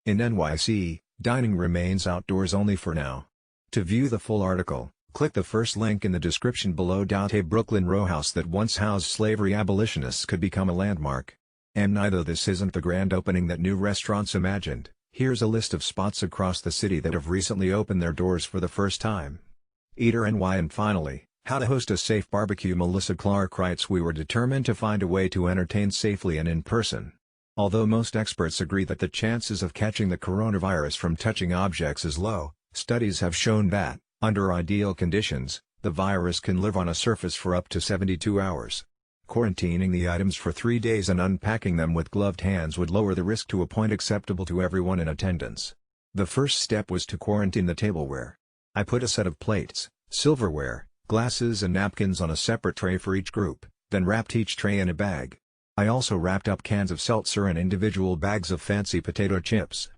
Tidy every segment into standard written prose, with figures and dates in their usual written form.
In N.Y.C, dining remains outdoors only for now. To view the full article, click the first link in the description below. A Brooklyn rowhouse that once housed slavery abolitionists could become a landmark. amNYThough this isn't the grand opening that new restaurants imagined. Here's a list of spots across the city that have recently opened their doors for the first time. Eater NY and finally, how to host a safe barbecue. Melissa Clark writes, we were determined to find a way to entertain safely and in person. Although most experts agree that the chances of catching the coronavirus from touching objects is low, studies have shown that, under ideal conditions, the virus can live on a surface for up to 72 hours. Quarantining the items for 3 days and unpacking them with gloved hands would lower the risk to a point acceptable to everyone in attendance. The first step was to quarantine the tableware. I put a set of plates, silverware, glasses and napkins on a separate tray for each group, then wrapped each tray in a bag. I also wrapped up cans of seltzer and individual bags of fancy potato chips.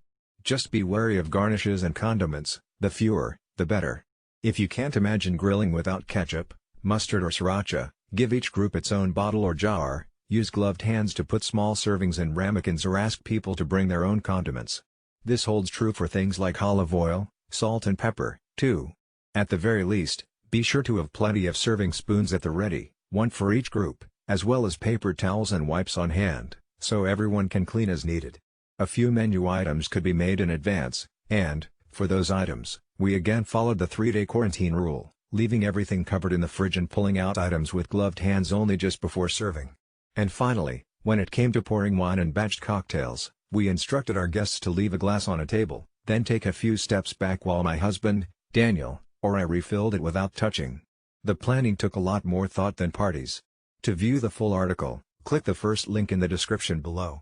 Just be wary of garnishes and condiments, the fewer, the better. If you can't imagine grilling without ketchup, mustard or Sriracha, give each group its own bottle or jar, use gloved hands to put small servings in ramekins or ask people to bring their own condiments. This holds true for things like olive oil, salt and pepper, too. At the very least, be sure to have plenty of serving spoons at the ready, one for each group, as well as paper towels and wipes on hand, so everyone can clean as needed. A few menu items could be made in advance, and, for those items, we again followed the 3-day quarantine rule, leaving everything covered in the fridge and pulling out items with gloved hands only just before serving. And finally, when it came to pouring wine and batched cocktails, we instructed our guests to leave a glass on a table, then take a few steps back while my husband, Daniel, or I refilled it without touching. The planning took a lot more thought than parties. To view the full article, click the first link in the description below.